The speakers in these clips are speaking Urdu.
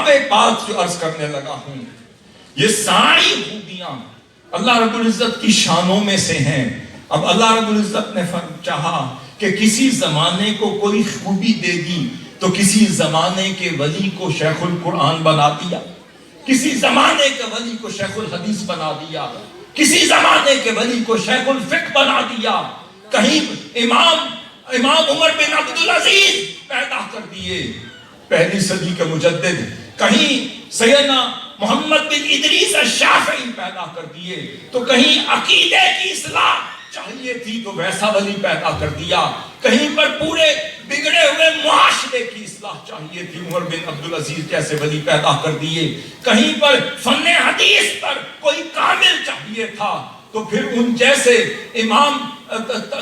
اب ایک بات جو عرض کرنے لگا ہوں، یہ ساری خوبیاں اللہ رب العزت کی شانوں میں سے ہیں. اب اللہ رب العزت نے چاہا کہ کسی زمانے کو کوئی خوبی دے دی تو کسی زمانے کے ولی کو شیخ القرآن بنا دیا، کسی زمانے کے ولی کو شیخ الحدیث بنا دیا، کسی زمانے کے ولی کو شیخ الفقہ بنا دیا. کہیں امام عمر بن عبدالعزیز پیدا کر دیے، پہلی صدی کے مجدد. کہیں سیدنا محمد بن ادریس الشافعی پیدا کر دیے، تو کہیں عقیدے کی اصلاح چاہیے تھی تو ویسا ولی پیدا کر دیا. کہیں پر پورے بگڑے ہوئے معاشرے کی اصلاح چاہیے تھی، عمر بن عبدالعزیز جیسے ولی پیدا کر دیے. کہیں پر فن حدیث پر کوئی کامل چاہیے تھا تو پھر ان جیسے امام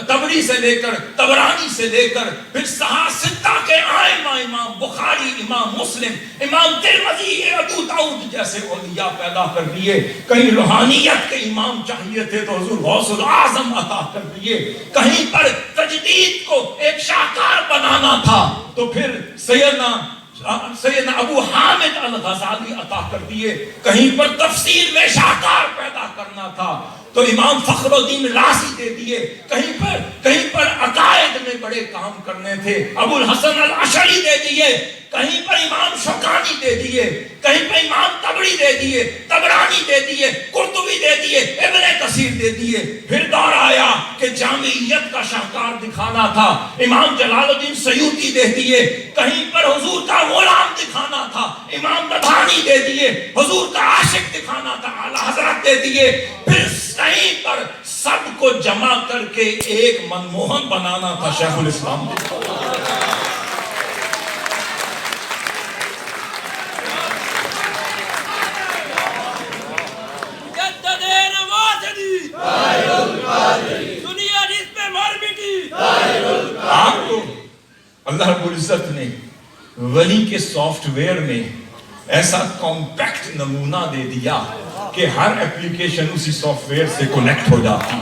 تبری سے لے کر طبرانی سے لے کر پھر ستہ کے ائمہ، امام بخاری، امام مسلم، امام ترمذی، ابو داؤد جیسے اولیاء پیدا کر دیے. کہیں روحانیت کے امام چاہیے تھے تو حضور غوث الاعظم عطا کر دیے. کہیں پر تجدید کو ایک شاہکار بنانا تھا تو پھر سیدنا ابو حامد الغزالی عطا کر دیے. کہیں پر تفسیر میں شاہکار پیدا کرنا تھا تو امام فخر الدین رازی دے دیے. کہیں پر عقائد میں بڑے کام کرنے تھے، ابو الحسن الاشعری دے دیے. کہیں پر امام شوکانی دے دیے، کہیں پر امام تبری دے دیے، طبرانی دے دیے، قرطبی دے دیے، ابن کثیر دے دیے. پھر دور آیا کہ جامعیت کا شاہکار دکھانا تھا، امام جلال الدین سیوطی دے دیے. کہیں پر حضور کا غلام دکھانا تھا، امام نبھانی دے دیے. حضور کا عاشق دکھانا تھا، اعلیٰ حضرت دے دیے. پھر کہیں پر سب کو جمع کر کے ایک منموہن بنانا تھا، شیخ الاسلام دے. آپ کو اللہ رب العزت نے ولی کے سافٹ ویئر میں ایسا کمپیکٹ نمونہ دے دیا کہ ہر ایپلیکیشن اسی سافٹ ویئر سے کنیکٹ ہو جاتی.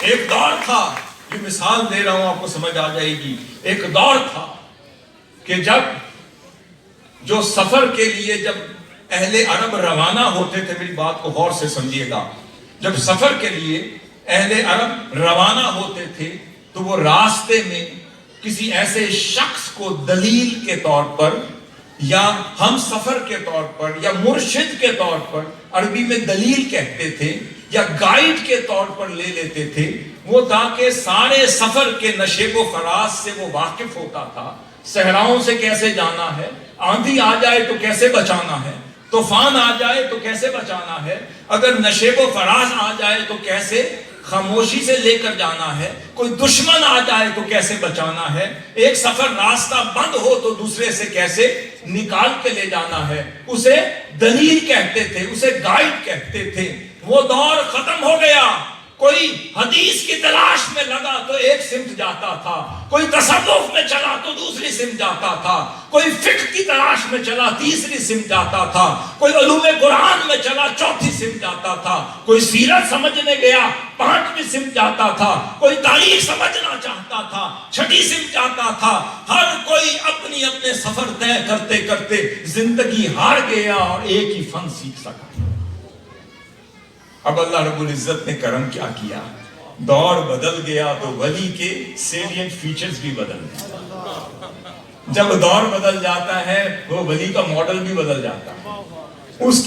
ایک دور تھا، یہ مثال دے رہا ہوں آپ کو سمجھ آ جائے گی. ایک دور تھا کہ جو سفر کے لیے جب اہل عرب روانہ ہوتے تھے، میری بات کو غور سے سمجھیے گا، جب سفر کے لیے اہل عرب روانہ ہوتے تھے تو وہ راستے میں کسی ایسے شخص کو دلیل کے طور پر یا ہم سفر کے طور پر یا مرشد کے طور پر، عربی میں دلیل کہتے تھے، یا گائیڈ کے طور پر لے لیتے تھے. وہ تاکہ سارے سفر کے نشیب و فراز سے وہ واقف ہوتا تھا. صحراؤں سے کیسے جانا ہے، آندھی آ جائے تو کیسے بچانا ہے، طوفان آ جائے تو کیسے بچانا ہے، اگر نشیب و فراز آ جائے تو کیسے خاموشی سے لے کر جانا ہے، کوئی دشمن آ جائے تو کیسے بچانا ہے، ایک سفر راستہ بند ہو تو دوسرے سے کیسے نکال کے لے جانا ہے. اسے دلیل کہتے تھے، اسے گائیڈ کہتے تھے. وہ دور ختم ہو گیا. کوئی حدیث کی تلاش میں لگا تو ایک سمت جاتا تھا، کوئی تصوف میں چلا تو دوسری سمت جاتا تھا، کوئی فقہ کی تلاش میں چلا تیسری سمت جاتا تھا، کوئی علوم قرآن میں چلا چوتھی سمت جاتا تھا، کوئی سیرت سمجھنے گیا پانچویں سمت جاتا تھا، کوئی تاریخ سمجھنا چاہتا تھا چھٹی سمت جاتا تھا. ہر کوئی اپنے سفر طے کرتے کرتے زندگی ہار گیا اور ایک ہی فن سیکھ سکا. اب اللہ رب العزت نے کرم کیا کیا، دور بدل گیا تو ولی کے سیلینٹ فیچرز بھی بدل گئے. جب دور بدل جاتا ہے وہ ولی کا ماڈل بھی بدل جاتا ہے، اس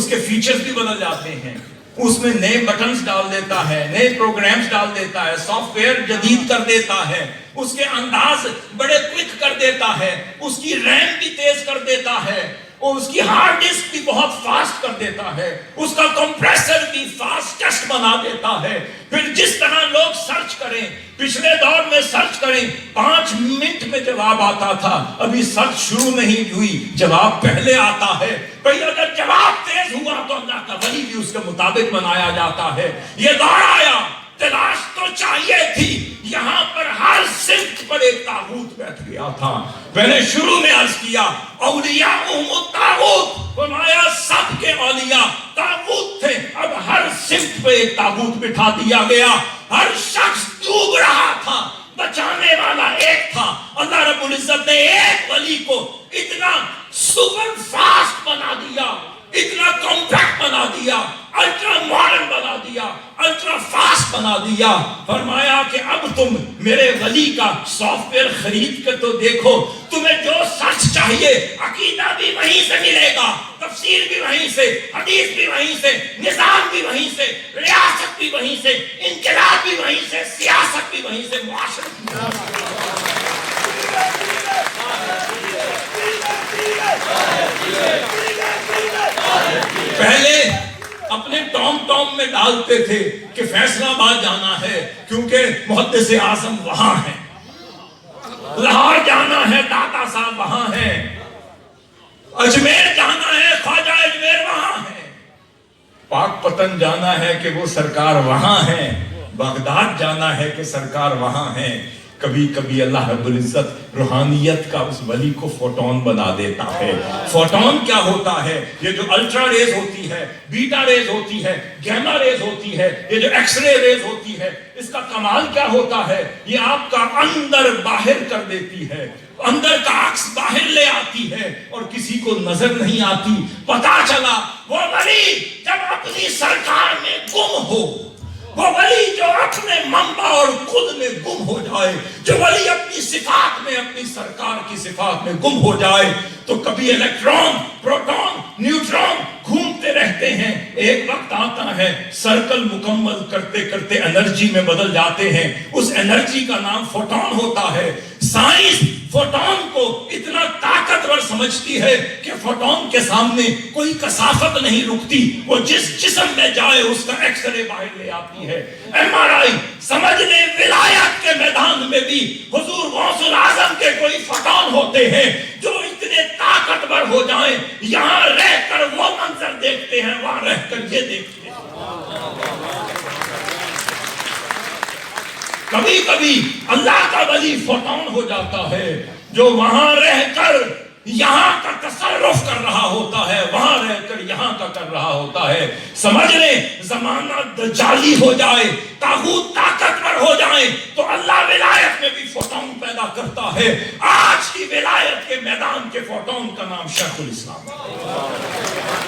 کے فیچرز بھی بدل جاتے ہیں. اس میں نئے بٹنز ڈال دیتا ہے، نئے پروگرامز ڈال دیتا ہے، سافٹ ویئر جدید کر دیتا ہے، اس کے انداز بڑے کوئک کر دیتا ہے، اس کی ریم بھی تیز کر دیتا ہے، اور اس کی ہارڈ ڈسک بھی بہت فاسٹ کر دیتا ہے، اس کا کمپریسر بھی فاسٹسٹ بنا دیتا ہے. پھر جس طرح لوگ سرچ کریں، پچھلے دور میں سرچ کریں 5 منٹ میں جواب آتا تھا، ابھی سرچ شروع نہیں ہوئی جواب پہلے آتا ہے. بھئی اگر جواب تیز ہوا تو اللہ کا ولی بھی اس کے مطابق بنایا جاتا ہے. یہ دور آیا، تلاش تو چاہیے تھی، یہاں پر ہر صنف پر ایک طاغوت بیٹھ گیا تھا. میں نے شروع میں عرض کیا اولیاء الطاغوت، فرمایا سب کے اولیاء طاغوت تھے. اب ہر صنف پہ ایک طاغوت بٹھا دیا گیا. ہر شخص ڈوب رہا تھا، بچانے والا ایک تھا. اللہ رب العزت نے ایک ولی کو اتنا سپر فاسٹ بنا دیا, اتنا کمپیکٹ بنا دیا, الٹرا ماڈرن بنا دیا, الٹرا فاسٹ بنا دیا. فرمایا کہ اب تم میرے ولی کا سافٹ ویئر خرید کر تو دیکھو, تمہیں جو سچ چاہیے عقیدہ بھی وہیں سے ملے گا, تفسیر بھی وہیں سے, حدیث بھی وہیں سے, نظام بھی وہیں سے, ریاست بھی وہیں سے, انقلاب بھی وہیں سے, سیاست بھی وہیں سے, معاشرت بھی وہیں سے. پہلے اپنے ٹام ٹام میں ڈالتے تھے کہ فیصلہ آباد جانا ہے کیونکہ محدث اعظم وہاں ہیں, لاہور جانا ہے داتا صاحب وہاں ہیں, اجمیر جانا ہے خواجہ اجمیر وہاں ہیں, پاک پتن جانا ہے کہ وہ سرکار وہاں ہیں, بغداد جانا ہے کہ سرکار وہاں ہیں. کبھی کبھی اللہ رب العزت روحانیت کا اس ولی کو فوٹون بنا دیتا ہے. فوٹون کیا ہوتا ہے؟ یہ جو الٹرا ریز ہوتی ہے, بیٹا ریز ہوتی ہے, گیما ریز ہوتی ہے, یہ جو ایکس رے ریز ہوتی ہے, اس کا کمال کیا ہوتا ہے؟ یہ آپ کا اندر باہر کر دیتی ہے, اندر کا عکس باہر لے آتی ہے اور کسی کو نظر نہیں آتی. پتا چلا وہ ولی جب اپنی سرکار میں گم ہو, وہ ولی جو اپنے منبع اور خود میں گم ہو جائے, جو ولی اپنی صفات میں, اپنی سرکار کی صفات میں گم ہو جائے, تو کبھی الیکٹران, پروٹون, نیوٹرون گھومتے رہتے ہیں. ایک وقت آتا ہے سرکل مکمل کرتے کرتے انرجی میں بدل جاتے ہیں, اس انرجی کا نام فوٹون ہوتا ہے. سائنس فوٹون کو اتنا طاقتور سمجھتی ہے کہ فوٹون کے سامنے کوئی کثافت نہیں رکتی, وہ جس جسم میں جائے اس کا ایکس رے باہر لے آتی ہے. ایم آر آئی سمجھ لیں ولایت کے میدان میں بھی حضور غوث الاعظم کے کوئی فوٹون ہوتے ہیں جو اتنے طاقتور ہو جائیں, یہاں رہ کر وہ منظر دیکھتے ہیں, وہاں رہ کر یہ دیکھتے ہیں. کبھی کبھی اللہ کا ولی فوٹون ہو جاتا ہے جو وہاں رہ کر یہاں کا تصرف کر رہا ہوتا ہے, وہاں رہ کر یہاں کا کر رہا ہوتا ہے. سمجھ لیں زمانہ دجالی ہو جائے, طاغوت طاقتور ہو جائیں تو اللہ ولایت میں بھی فوٹون پیدا کرتا ہے. آج کی ولایت کے میدان کے فوٹون کا نام شیخ الاسلام ہے.